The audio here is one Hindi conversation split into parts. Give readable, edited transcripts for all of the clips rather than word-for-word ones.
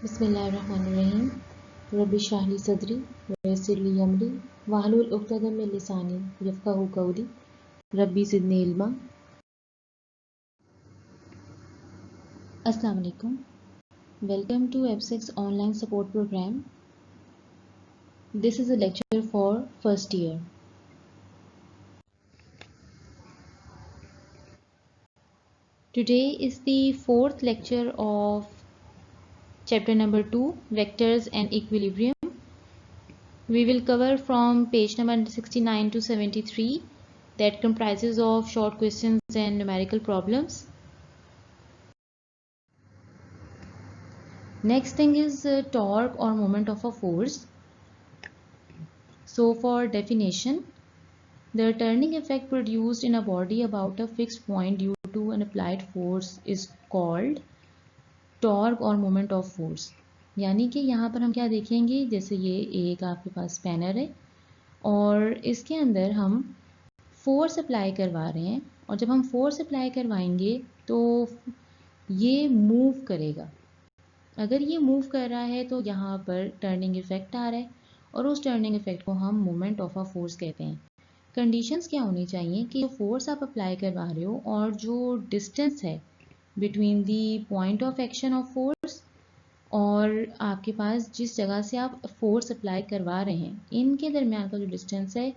बिस्मिल्लाहिर्रहमानिर्रहीम। रब्बि इश्रह ली सदरी वयस्सिर ली अमरी वहलुल उक़दतम मिन लिसानी यफ़क़हू क़ौली रब्बी ज़िदनी इल्मा। अस्सलाम वालेकुम। Welcome to F6 online support program. This is a lecture for first year. Today is the fourth lecture of chapter number 2, Vectors and Equilibrium. We will cover from page number 69 to 73, that comprises of short questions and numerical problems. Next thing is torque or moment of a force. So for definition, the turning effect produced in a body about a fixed point due to an applied force is called torque or moment of force. यानी कि यहाँ पर हम क्या देखेंगे, जैसे ये एक आपके पास स्पैनर है और इसके अंदर हम फोर्स अप्लाई करवा रहे हैं, और जब हम फोर्स अप्लाई करवाएंगे तो ये मूव करेगा. अगर ये मूव कर रहा है तो यहाँ पर टर्निंग इफेक्ट आ रहा है, और उस टर्निंग इफेक्ट को हम मोमेंट ऑफ अ फोर्स कहते हैं. कंडीशंस क्या होनी चाहिए कि जो फोर्स आप अप्लाई करवा रहे हो और जो डिस्टेंस है between the point of action of force और आपके पास जिस जगह से आप फोर्स अप्लाई करवा रहे हैं, इनके दरमियान का जो डिस्टेंस है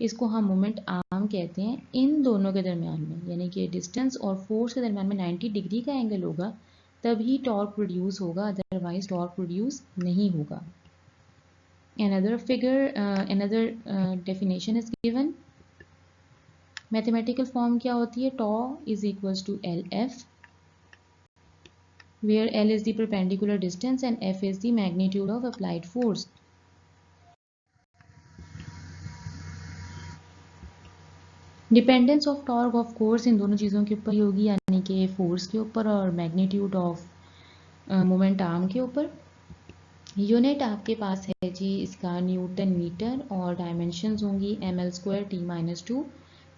इसको हम मोमेंट आर्म कहते हैं. इन दोनों के दरमियान में, यानी कि डिस्टेंस और फोर्स के दरमियान में 90 डिग्री का एंगल होगा तभी टॉर्क प्रोड्यूस होगा, अदरवाइज टॉर्क प्रोड्यूस नहीं होगा. another definition is given. Mathematical form क्या होती है? Tau is equals to LF, where L is the perpendicular distance and F is the magnitude of applied force. Dependence of torque of course in दोनों चीज़ों के ऊपर ही होगी, यानी कि फोर्स के ऊपर और मैग्नीट्यूड ऑफ मोमेंट आर्म के ऊपर. यूनिट आपके पास है जी इसका न्यूटन मीटर, और डायमेंशंस होंगी ml² T-2.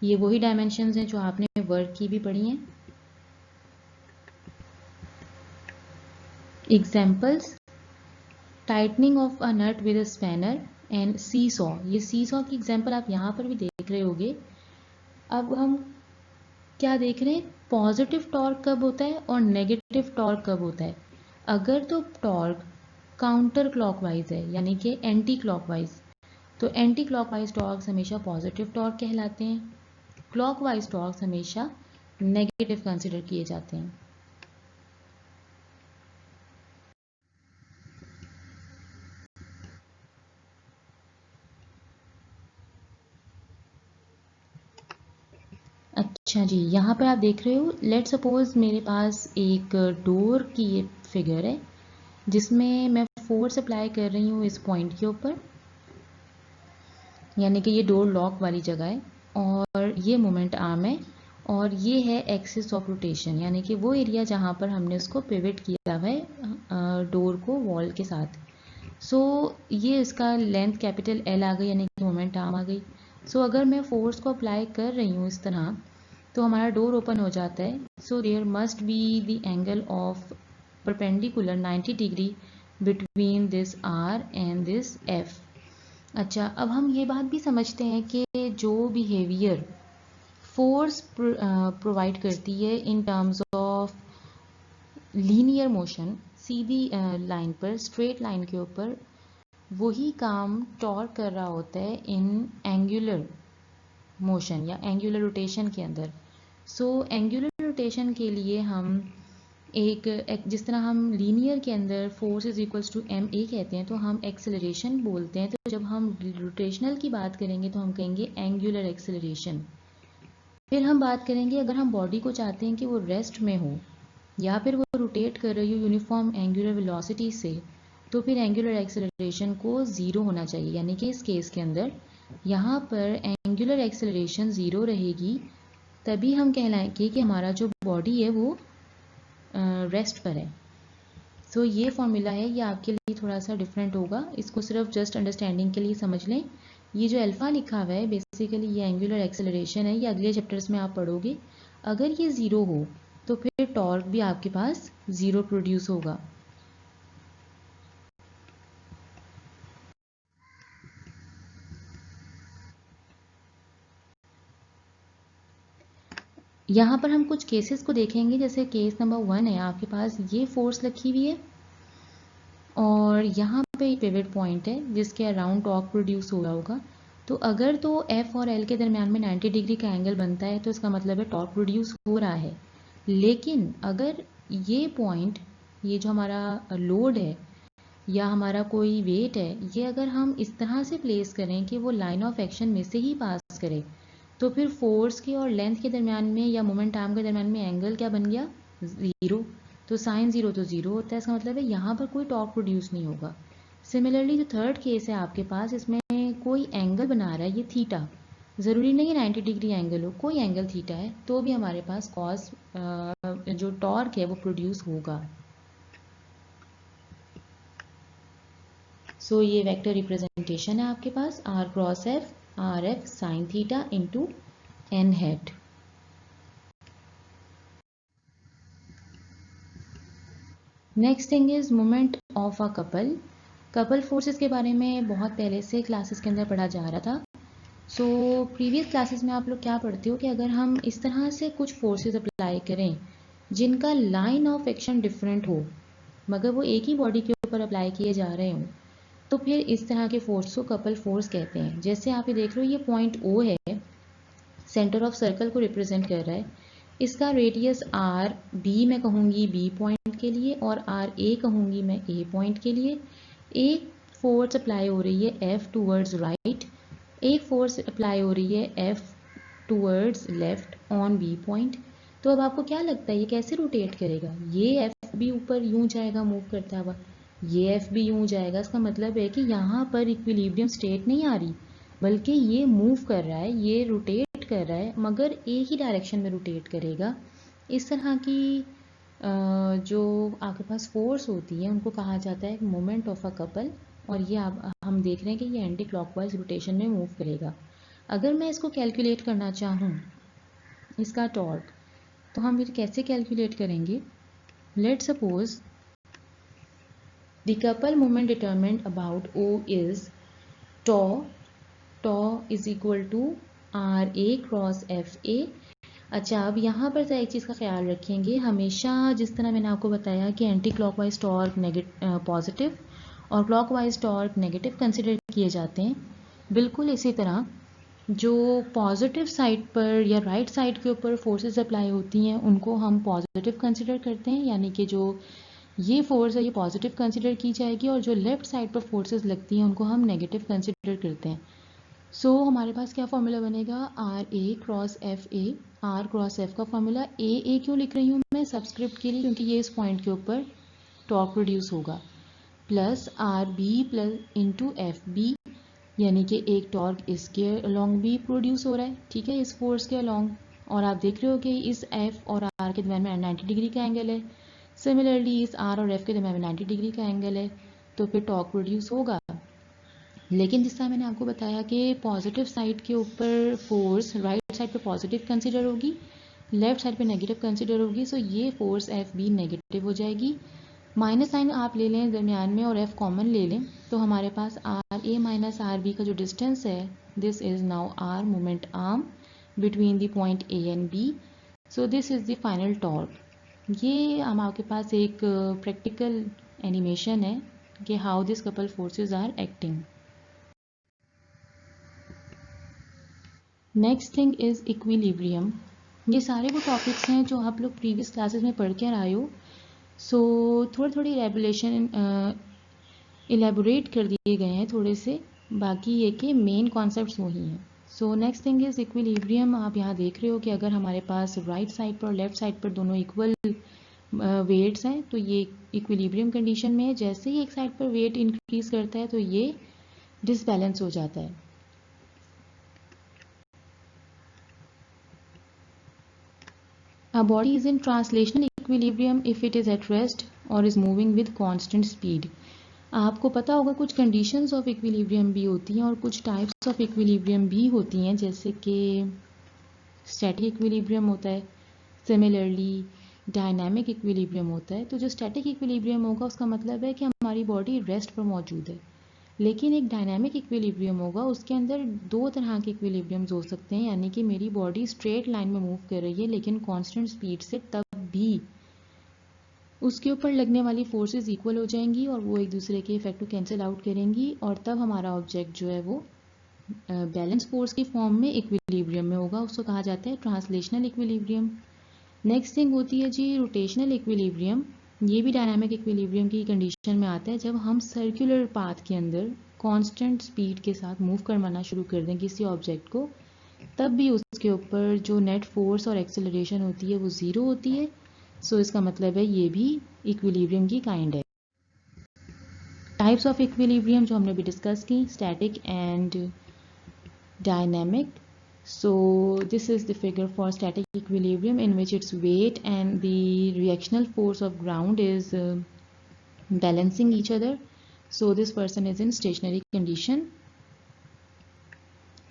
ये वही डायमेंशंस हैं जो आपने वर्क की भी पढ़ी हैं. Examples: tightening of a nut with a spanner and seesaw. ये सी सॉ की एग्जाम्पल आप यहाँ पर भी देख रहे होगे. अब हम क्या देख रहे हैं? पॉजिटिव टॉर्क कब होता है और नेगेटिव टॉर्क कब होता है. अगर तो टॉर्क काउंटर क्लॉकवाइज है, यानी कि एंटी क्लॉकवाइज, तो एंटी क्लॉकवाइज टॉर्क्स हमेशा पॉजिटिव टॉर्क कहलाते हैं. क्लॉकवाइज टॉर्क्स हमेशा नेगेटिव कंसिडर किए जाते हैं. अच्छा जी, यहाँ पर आप देख रहे हो, लेट सपोज मेरे पास एक डोर की फिगर है जिसमें मैं फोर्स अप्लाई कर रही हूँ इस पॉइंट के ऊपर, यानी कि ये डोर लॉक वाली जगह है, और ये मोमेंट आर्म है, और ये है एक्सिस ऑफ रोटेशन, यानी कि वो एरिया जहाँ पर हमने उसको पिवट किया हुआ है डोर को वॉल के साथ. सो ये इसका लेंथ कैपिटल L आ गई, यानी कि मोमेंट आर्म आ गई. सो अगर मैं फोर्स को अप्लाई कर रही हूँ इस तरह, तो हमारा डोर ओपन हो जाता है. So there must be the angle of perpendicular 90 degree between this R and this F. अच्छा, अब हम ये बात भी समझते हैं कि जो बिहेवियर फोर्स प्रोवाइड करती है in terms of linear motion, Sidhi line पर, स्ट्रेट लाइन के ऊपर, वही काम टॉर्क कर रहा होता है इन एंगुलर मोशन या एंगुलर रोटेशन के अंदर. सो एंगुलर रोटेशन के लिए हम एक जिस तरह हम लीनियर के अंदर force is equals to ma कहते हैं, तो हम एक्सेलरेशन बोलते हैं. तो जब हम रोटेशनल की बात करेंगे तो हम कहेंगे एंगुलर एक्सेलरेशन. फिर हम बात करेंगे अगर हम बॉडी को चाहते हैं कि वो रेस्ट में हो या फिर वो रोटेट कर रही हो यूनिफॉर्म एंगुलर वेलोसिटी से, तो फिर एंगुलर एक्सेलरेशन को ज़ीरो होना चाहिए. यानी कि इस केस के अंदर यहाँ पर एंगुलर एक्सेलरेशन ज़ीरो रहेगी, तभी हम कहलाएंगे कि हमारा जो बॉडी है वो रेस्ट पर है. सो ये फॉर्मूला है, ये आपके लिए थोड़ा सा डिफरेंट होगा, इसको सिर्फ जस्ट अंडरस्टैंडिंग के लिए समझ लें. ये जो अल्फ़ा लिखा हुआ है बेसिकली ये एंगुलर एक्सेलरेशन है, ये अगले चैप्टर्स में आप पढ़ोगे. अगर ये ज़ीरो हो तो फिर टॉर्क भी आपके पास ज़ीरो प्रोड्यूस होगा. यहाँ पर हम कुछ केसेस को देखेंगे। जैसे केस नंबर 1 है, आपके पास ये फोर्स रखी हुई है और यहाँ पे पिवट पॉइंट है जिसके अराउंड टॉर्क प्रोड्यूस हो रहा होगा। तो अगर तो F और L के दरम्यान में 90 डिग्री का एंगल बनता है तो इसका मतलब है टॉर्क प्रोड्यूस हो रहा है। लेकिन अगर ये पॉइंट, ये जो हमारा लोड है या हमारा कोई वेट है, ये अगर हम इस तरह से प्लेस करें कि वो लाइन ऑफ एक्शन में से ही पास करे, तो फिर फोर्स के और लेंथ के दरम्यान में या मोमेंट आर्म के दरम्यान में एंगल क्या बन गया? ज़ीरो। तो साइन ज़ीरो तो ज़ीरो होता है, इसका मतलब है यहाँ पर कोई टॉर्क प्रोड्यूस नहीं होगा। सिमिलरली जो थर्ड केस है आपके पास, इसमें कोई एंगल बना रहा है, ये थीटा, ज़रूरी नहीं है 90 डिग्री एंगल हो, कोई एंगल थीटा है तो भी हमारे पास कॉस जो टॉर्क है वो प्रोड्यूस होगा। सो ये वेक्टर रिप्रेजेंटेशन है आपके पास r cross f, r f sine theta into n head. Next thing is moment of a couple. Couple forces के बारे में बहुत पहले से क्लासेस के अंदर पढ़ा जा रहा था। सो प्रीवियस क्लासेस में आप लोग क्या पढ़ते हो कि अगर हम इस तरह से कुछ फोर्सेस अप्लाई करें जिनका लाइन ऑफ एक्शन डिफरेंट हो मगर वो एक ही बॉडी के ऊपर अप्लाई किए जा रहे हों, तो फिर इस तरह के फोर्स को कपल फोर्स कहते हैं। जैसे आप ये देख रहे हो, ये पॉइंट ओ है, सेंटर ऑफ सर्कल को रिप्रेजेंट कर रहा है। इसका रेडियस आर बी मैं कहूँगी बी पॉइंट के लिए और आर ए कहूँगी मैं ए पॉइंट के लिए। एक फोर्स अप्लाई हो रही है एफ टूवर्ड्स राइट, एक फोर्स अप्लाई हो रही है F towards left on B point. तो अब आपको क्या लगता है ये कैसे रोटेट करेगा? ये एफ भी ऊपर यूं जाएगा मूव करता हुआ, ये एफ भी यूं जाएगा। इसका मतलब है कि यहाँ पर इक्विलिब्रियम स्टेट नहीं आ रही, बल्कि ये मूव कर रहा है, ये रोटेट कर रहा है, मगर एक ही डायरेक्शन में रोटेट करेगा। इस तरह की जो आपके पास फोर्स होती है उनको कहा जाता है मोमेंट ऑफ अ कपल। और ये हम देख रहे हैं कि ये एंटी क्लॉकवाइज रोटेशन में मूव करेगा। अगर मैं इसको कैलकुलेट करना चाहूँ इसका टॉर्क, तो हम फिर कैसे कैलकुलेट करेंगे? Let suppose the couple moment determined about O is tau is equal to R A cross F A. अच्छा, अब यहाँ पर एक चीज़ का ख्याल रखेंगे, हमेशा जिस तरह मैंने आपको बताया कि एंटी क्लॉकवाइज टॉर्क पॉजिटिव और क्लॉकवाइज टॉर्क नेगेटिव कंसिडर किए जाते हैं, बिल्कुल इसी तरह जो पॉजिटिव साइड पर या राइट साइड के ऊपर फोर्सेस अप्लाई होती हैं उनको हम पॉजिटिव कंसिडर करते हैं, यानी कि जो ये फोर्स है ये पॉजिटिव कंसिडर की जाएगी, और जो लेफ्ट साइड पर फोर्सेस लगती हैं उनको हम नेगेटिव कंसिडर करते हैं। सो हमारे पास क्या फॉर्मूला बनेगा? R A cross F A. R cross F का फॉर्मूला ए क्यों लिख रही हूँ मैं सब्सक्रिप्ट के लिए? क्योंकि ये इस पॉइंट के ऊपर टॉर्क प्रोड्यूस होगा, plus R B plus into F B, यानी कि एक टॉर्क इसके अलोंग भी प्रोड्यूस हो रहा है, ठीक है, इस फोर्स के अलोंग। और आप देख रहे हो कि इस एफ और आर के दरम्यान में 90 डिग्री का एंगल है। सिमिलरली इस आर और एफ के दरम्यान में 90 डिग्री का एंगल है, तो फिर टॉर्क प्रोड्यूस होगा। लेकिन जिस तरह मैंने आपको बताया कि पॉजिटिव साइड के ऊपर फोर्स राइट साइड पे पॉजिटिव कंसिडर होगी, लेफ्ट साइड पे नेगेटिव कंसिडर होगी। सो ये फोर्स एफ बी नेगेटिव हो जाएगी। माइनस साइन आप ले लें दरमियान में और एफ कॉमन ले लें, तो हमारे पास r a minus r b का जो डिस्टेंस है, this is now r moment arm between the point a and b. So this is the final torque. ये हम आपके पास एक प्रैक्टिकल एनिमेशन है कि how this couple forces are acting. Next thing is equilibrium. ये सारे वो टॉपिक्स हैं जो आप लोग प्रीवियस क्लासेस में पढ़ कर आए हो। सो थोड़ी थोड़ी इलेबोरेट कर दिए गए हैं थोड़े से, बाकी ये कि मेन कॉन्सेप्ट्स वही हैं। So next thing is equilibrium. आप यहाँ देख रहे हो कि अगर हमारे पास राइट साइड पर और लेफ्ट साइड पर दोनों इक्वल वेट्स हैं तो ये इक्विलिब्रियम कंडीशन में है। जैसे ही एक साइड पर वेट इंक्रीज करता है तो ये डिसबैलेंस हो जाता है। A body is in translational equilibrium if it is at rest or is moving with constant speed. आपको पता होगा कुछ कंडीशंस ऑफ इक्विलिब्रियम भी होती हैं और कुछ टाइप्स ऑफ इक्विलिब्रियम भी होती हैं, जैसे कि स्टैटिक इक्विलिब्रियम होता है, सिमिलरली डायनामिक इक्विलिब्रियम होता है। तो जो स्टैटिक इक्विलिब्रियम होगा उसका मतलब है कि हमारी बॉडी रेस्ट पर मौजूद है, लेकिन एक डायनामिक इक्विलिब्रियम होगा, उसके अंदर दो तरह के इक्विलिब्रियम्स हो सकते हैं, यानी कि मेरी बॉडी स्ट्रेट लाइन में मूव कर रही है लेकिन कांस्टेंट स्पीड से, तब भी उसके ऊपर लगने वाली फोर्सेस इक्वल हो जाएंगी और वो एक दूसरे के इफेक्ट को कैंसिल आउट करेंगी, और तब हमारा ऑब्जेक्ट जो है वो बैलेंस फोर्स की फॉर्म में इक्विलिब्रियम में होगा। उसको कहा जाता है ट्रांसलेशनल इक्विलिब्रियम। नेक्स्ट थिंग होती है जी रोटेशनल इक्विलिब्रियम। ये भी डायनामिक इक्विलिब्रियम की कंडीशन में आता है जब हम सर्कुलर पाथ के अंदर कांस्टेंट स्पीड के साथ मूव करवाना शुरू कर दें किसी ऑब्जेक्ट को, तब भी उसके ऊपर जो नेट फोर्स और एक्सेलरेशन होती है वो ज़ीरो होती है। सो इसका मतलब है ये भी इक्विलिब्रियम की काइंड है। टाइप्स ऑफ इक्विलिब्रियम जो हमने भी डिस्कस की, static and dynamic. So this is the figure for static equilibrium in which its weight and the reactional force of ground is balancing each other. So this person is in stationary condition.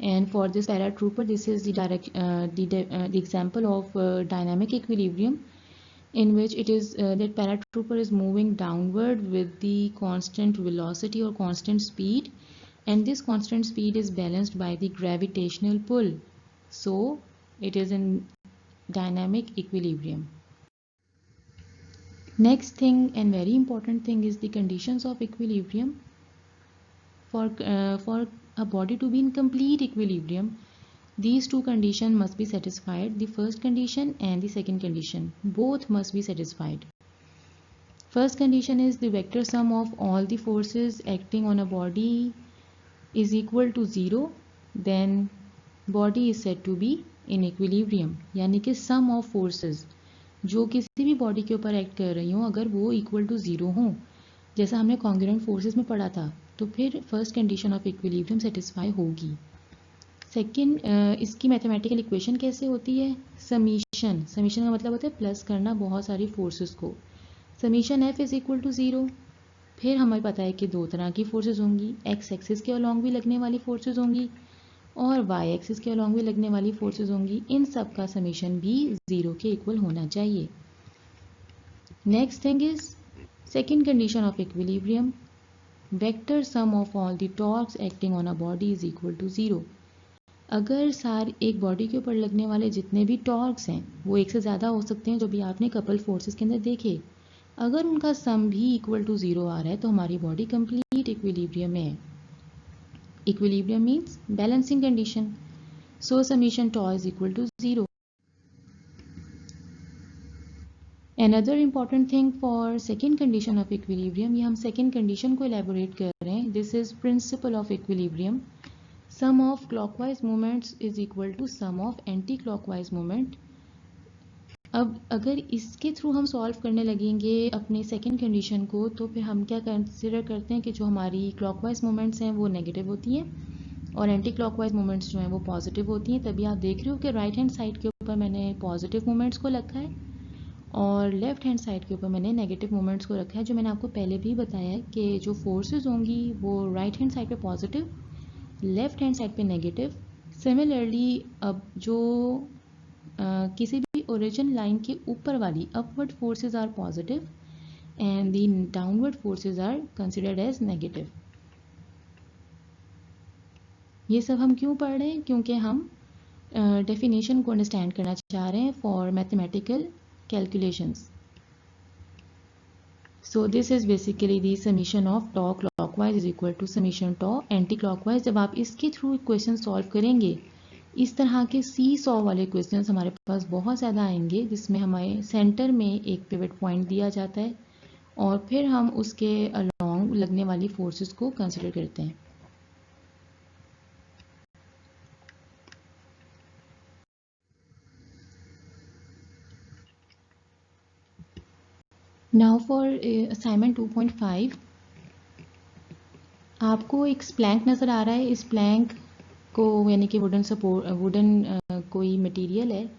And for this paratrooper, this is the example of dynamic equilibrium in which it is that paratrooper is moving downward with the constant velocity or constant speed, and this constant speed is balanced by the gravitational pull. So it is in dynamic equilibrium. Next thing and very important thing is the conditions of equilibrium. For a body to be in complete equilibrium, these two conditions must be satisfied. The first condition and the second condition, both must be satisfied. First condition is the vector sum of all the forces acting on a body is equal to 0, then body is said to be in equilibrium. यानी कि sum of forces जो किसी भी बॉडी के ऊपर एक्ट कर रही हो, अगर वो इक्वल टू 0 हो, जैसा हमने कॉन्ग्रुएंट फोर्सेस में पढ़ा था, तो फिर first condition of equilibrium satisfy होगी। सेकेंड, इसकी मैथमेटिकल इक्वेशन कैसे होती है? समीशन का मतलब होता है प्लस करना बहुत सारी फोर्सेस को। Summation F is equal to 0। फिर हमें पता है कि दो तरह की फोर्सेस होंगी, एक्स एक्सिस के अलॉन्ग भी लगने वाली फोर्सेस होंगी और वाई एक्सिस के अलॉन्ग भी लगने वाली फोर्सेस होंगी। इन सब का समीशन भी 0 के इक्वल होना चाहिए। Next thing is second condition of equilibrium, vector sum of all the torques acting on a body is equal to 0। अगर एक बॉडी के ऊपर लगने वाले जितने भी टॉर्क्स हैं वो एक से ज़्यादा हो सकते हैं, जो भी आपने कपल फोर्सेस के अंदर देखे, अगर उनका सम भी इक्वल टू 0 आ रहा है तो हमारी बॉडी कंप्लीट इक्विलिब्रियम में है। Equilibrium means balancing condition. So summation tau is equal to 0। Another important thing for second condition of equilibrium, ये हम सेकेंड कंडीशन को एलेबोरेट कर रहे हैं। This is principle of equilibrium, sum of clockwise movements is equal to sum of anti clockwise movement. अब अगर इसके थ्रू हम सॉल्व करने लगेंगे अपने सेकेंड कंडीशन को, तो फिर हम क्या कंसिडर करते हैं कि जो हमारी क्लॉकवाइज मूवमेंट्स हैं वो नेगेटिव होती हैं और एंटी क्लॉकवाइज मूवमेंट्स जो हैं वो पॉजिटिव होती हैं। तभी आप देख रहे हो कि राइट हैंड साइड के ऊपर मैंने पॉजिटिव मूवमेंट्स को रखा है और लेफ्ट हैंड साइड के ऊपर मैंने नेगेटिव मूवमेंट्स को रखा है। जो मैंने आपको पहले भी बताया है कि जो फोर्सेज होंगी वो राइट हैंड साइड पे पॉजिटिव, लेफ्ट हैंड साइड पे नेगेटिव। सिमिलरली अब जो किसी भी ओरिजिन लाइन के ऊपर वाली upward forces are positive and the downward forces are considered as negative. ये सब हम क्यों पढ़ रहे हैं? क्योंकि हम डेफिनेशन को अंडरस्टैंड करना चाह रहे हैं for mathematical calculations. So this is basically the summation of tau clockwise is equal to summation tau anti clockwise। जब आप इसके थ्रू इक्वेशन सॉल्व करेंगे, इस तरह के सी सॉ वाले क्वेश्चंस हमारे पास बहुत ज़्यादा आएंगे, जिसमें हमें सेंटर में एक पिवट पॉइंट दिया जाता है और फिर हम उसके अलोंग लगने वाली फोर्सेस को कंसिडर करते हैं। नाउ फॉर असाइनमेंट 2.5, आपको एक स्प्लैंक नज़र आ रहा है। इस प्लैंक को यानी कि वुडन कोई मटेरियल है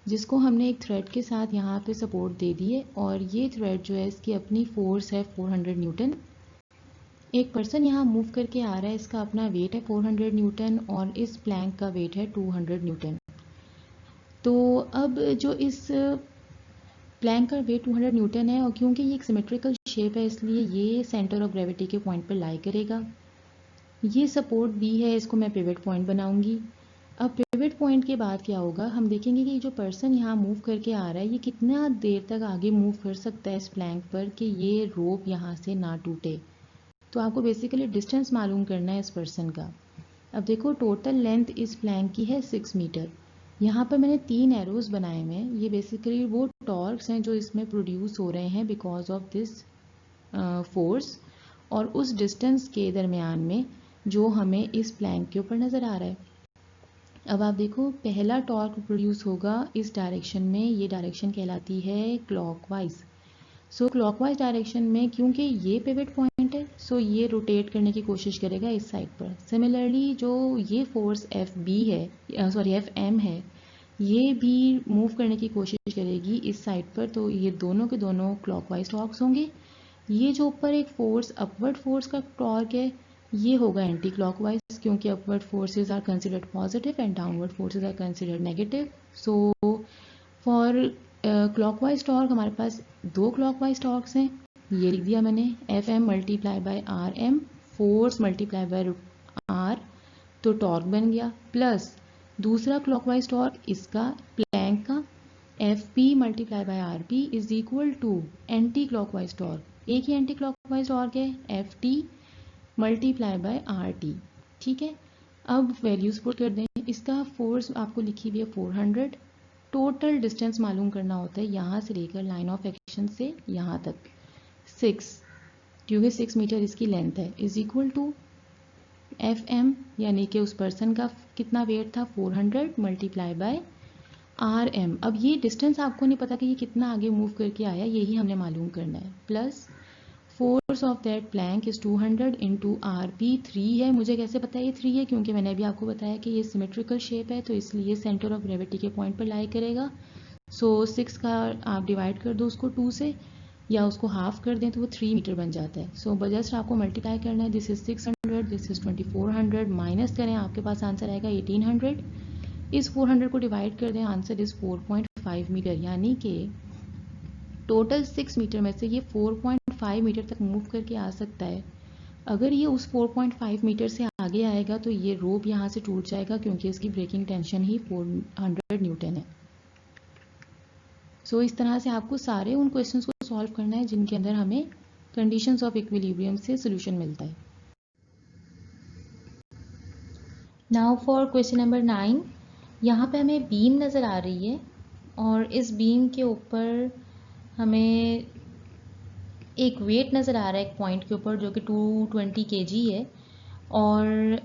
जिसको हमने एक थ्रेड के साथ यहाँ पे सपोर्ट दे दी है और ये थ्रेड जो है इसकी अपनी फोर्स है 400 न्यूटन। एक पर्सन यहाँ मूव करके आ रहा है, इसका अपना वेट है 400 न्यूटन और इस प्लैंक का वेट है 200 न्यूटन। तो अब जो इस प्लैंक का वेट 200 न्यूटन है और क्योंकि ये एक सिमेट्रिकल शेप है इसलिए ये सेंटर ऑफ ग्रेविटी के पॉइंट पर लाई करेगा। ये सपोर्ट बी है, इसको मैं पिवट पॉइंट बनाऊंगी। अब पिवट पॉइंट के बाद क्या होगा, हम देखेंगे कि जो पर्सन यहाँ मूव करके आ रहा है ये कितना देर तक आगे मूव कर सकता है इस प्लैंक पर कि ये रोप यहाँ से ना टूटे। तो आपको बेसिकली डिस्टेंस मालूम करना है इस पर्सन का। अब देखो टोटल लेंथ इस प्लैंक की है 6 मीटर। यहाँ पर मैंने 3 एरोज बनाए हुए हैं, ये बेसिकली वो टॉर्क्स हैं जो इसमें प्रोड्यूस हो रहे हैं बिकॉज ऑफ दिस फोर्स और उस डिस्टेंस के दरमियान में जो हमें इस प्लैंक के ऊपर नज़र आ रहा है। अब आप देखो पहला टॉर्क प्रोड्यूस होगा इस डायरेक्शन में, ये डायरेक्शन कहलाती है क्लॉकवाइज। सो क्लॉकवाइज डायरेक्शन में क्योंकि ये पिवट पॉइंट है सो ये रोटेट करने की कोशिश करेगा इस साइड पर। सिमिलरली जो ये फोर्स एफ बी है, सॉरी एफ एम है, ये भी मूव करने की कोशिश करेगी इस साइड पर। तो ये दोनों के दोनों क्लॉकवाइज टॉर्क्स होंगे। ये जो ऊपर एक फोर्स अपवर्ड फोर्स का टॉर्क है ये होगा एंटी क्लॉकवाइज, क्योंकि upward forces are considered positive and downward forces are considered negative. So for clockwise torque हमारे पास 2 क्लॉकवाइज टॉर्क्स हैं, ये लिख दिया मैंने, F M multiply by R M, force multiply by R, तो टॉर्क बन गया, प्लस दूसरा क्लॉकवाइज टॉर्क इसका प्लैंक का F P multiply by R P is equal to anti clockwise torque, एक ही एंटी क्लॉकवाइज टॉर्क है F T multiply by R T. ठीक है, अब वैल्यूज पुट कर दें। इसका फोर्स आपको लिखी हुई है 400। टोटल डिस्टेंस मालूम करना होता है यहाँ से लेकर लाइन ऑफ एक्शन से यहाँ तक 6, क्योंकि 6 मीटर इसकी लेंथ है, is equal to F M यानी कि उस पर्सन का कितना वेट था 400 मल्टीप्लाई बाय आर एम। अब ये डिस्टेंस आपको नहीं पता कि ये कितना आगे मूव करके आया, यही हमने मालूम करना है, plus force of that plank is 200 into R P 3 है। मुझे कैसे पता है ये 3 है, क्योंकि मैंने अभी आपको बताया कि ये सिमेट्रिकल शेप है तो इसलिए सेंटर ऑफ ग्रेविटी के पॉइंट पर लाई करेगा। सो 6 का आप डिवाइड कर दो उसको 2 से या उसको हाफ कर दें तो वो 3 मीटर बन जाता है। सो जस्ट आपको मल्टीप्लाई करना है, this is 600, this is 2400, minus करें आपके पास आंसर आएगा 1800। इस 400 को डिवाइड कर दें, आंसर इज 4.5 मीटर, यानी कि टोटल 6 मीटर में से ये 4.5 मीटर तक मूव करके आ सकता है। अगर ये उस 4.5 मीटर से आगे आएगा तो ये रोप यहाँ से टूट जाएगा, क्योंकि इसकी ब्रेकिंग टेंशन ही 400 न्यूटन है। सो इस तरह से आपको सारे उन क्वेश्चंस को सॉल्व करना है जिनके अंदर हमें कंडीशंस ऑफ इक्विलिब्रियम से सोल्यूशन मिलता है। नाउ फॉर क्वेश्चन नंबर 9, यहाँ पे हमें बीम नज़र आ रही है और इस बीम के ऊपर हमें एक वेट नज़र आ रहा है एक पॉइंट के ऊपर जो कि 220 kg है, और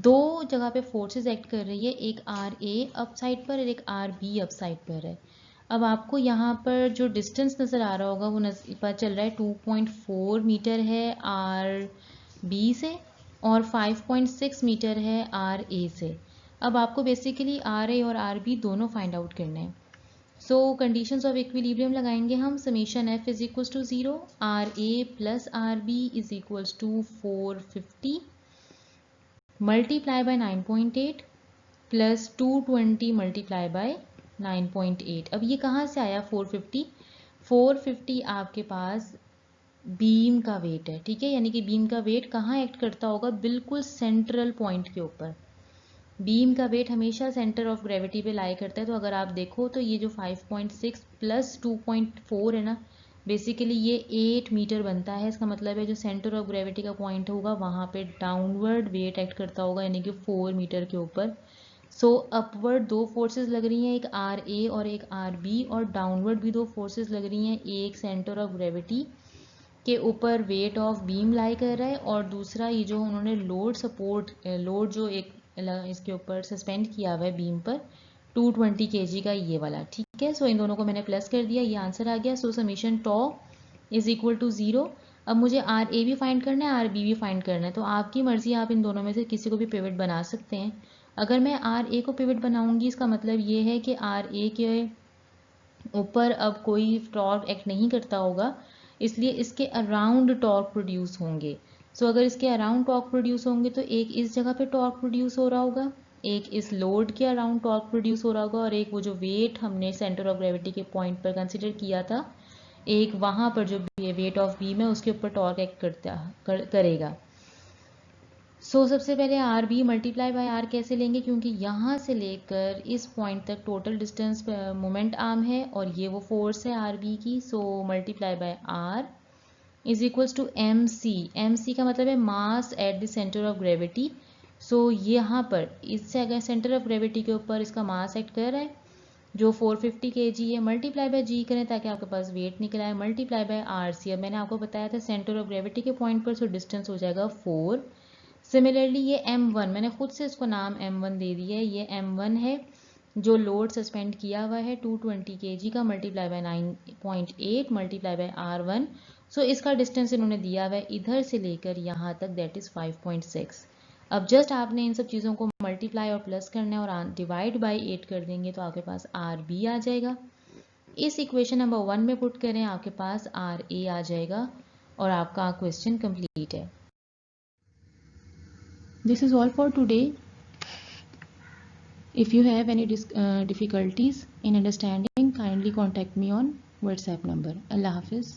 2 जगह पे फोर्सेस एक्ट कर रही है, एक आर ए अप साइड पर और एक आर बी अप साइड पर है। अब आपको यहाँ पर जो डिस्टेंस नज़र आ रहा होगा वो पता चल रहा है 2.4 मीटर है आर बी से और 5.6 मीटर है आर ए से। अब आपको बेसिकली आर ए और आर बी दोनों फाइंड आउट करने हैं। सो कंडीशंस ऑफ इक्विलिब्रियम लगाएंगे हम, summation F is equals to 0, R A plus R B is equals to 450 multiply by 9.8 plus 220 multiply by 9.8। अब ये कहाँ से आया 450? 450 आपके पास बीम का वेट है, ठीक है, यानी कि बीम का वेट कहाँ एक्ट करता होगा, बिल्कुल सेंट्रल पॉइंट के ऊपर। बीम का वेट हमेशा सेंटर ऑफ ग्रेविटी पे लाई करता है। तो अगर आप देखो तो ये जो 5.6 प्लस 2.4 है ना, बेसिकली ये 8 मीटर बनता है। इसका मतलब है जो सेंटर ऑफ ग्रेविटी का पॉइंट होगा वहाँ पे डाउनवर्ड वेट एक्ट करता होगा, यानी कि 4 मीटर के ऊपर। सो अपवर्ड 2 फोर्सेस लग रही हैं, एक आर ए और एक आर बी, और डाउनवर्ड भी 2 फोर्सेस लग रही हैं, एक सेंटर ऑफ ग्रेविटी के ऊपर वेट ऑफ बीम लाई कर रहा है और दूसरा ये जो उन्होंने लोड जो एक इसके ऊपर सस्पेंड किया हुआ है बीम पर 220 kg का, ये वाला, ठीक है। सो इन दोनों को मैंने प्लस कर दिया, ये आंसर आ गया। So summation tau is equal to 0। अब मुझे आर ए भी फाइंड करना है, आर बी भी फाइंड करना है, तो आपकी मर्जी, आप इन दोनों में से किसी को भी पिवट बना सकते हैं। अगर मैं आर ए को पिवट बनाऊंगी इसका मतलब ये है कि आर ए के ऊपर अब कोई टॉर्क एक्ट नहीं करता होगा, इसलिए इसके अराउंड टॉर्क प्रोड्यूस होंगे। सो अगर इसके अराउंड टॉर्क प्रोड्यूस होंगे तो एक इस जगह पे टॉर्क प्रोड्यूस हो रहा होगा, एक इस लोड के अराउंड टॉर्क प्रोड्यूस हो रहा होगा, और एक वो जो वेट हमने सेंटर ऑफ ग्रेविटी के पॉइंट पर कंसिडर किया था, एक वहाँ पर जो वेट ऑफ बीम है उसके ऊपर टॉर्क एक्ट करेगा। सबसे पहले R B multiply by R कैसे लेंगे, क्योंकि यहाँ से लेकर इस पॉइंट तक टोटल डिस्टेंस मोमेंट आर्म है और ये वो फोर्स है आर बी की। Multiply by R is equals to M C. M C का मतलब है mass at the centre of gravity. यहाँ पर इससे अगर सेंटर ऑफ ग्रेविटी के ऊपर इसका मास एक्ट कर रहा है जो 450 kg है, मल्टीप्लाई बाय जी करें ताकि आपके पास वेट निकला है, मल्टीप्लाई बाय आर सी। अब मैंने आपको बताया था सेंटर ऑफ ग्रेविटी के पॉइंट पर, सो डिस्टेंस हो जाएगा 4। सिमिलरली ये m1, मैंने खुद से इसको नाम m1 दे दिया है, ये m1 है जो लोड सस्पेंड किया हुआ है 220 kg का, multiply by 9.8 multiply by r1। इसका डिस्टेंस इन्होंने दिया हुआ है इधर से लेकर यहाँ तक, दैट इज 5.6। अब जस्ट आपने इन सब चीज़ों को मल्टीप्लाई और प्लस करना है और डिवाइड बाय 8 कर देंगे तो आपके पास आर बी आ जाएगा। इस इक्वेशन नंबर 1 में पुट करें, आपके पास आर ए आ जाएगा और आपका क्वेश्चन कंप्लीट है। This is all for today. If you have any difficulties in understanding, kindly contact me on WhatsApp number. Allah Hafiz.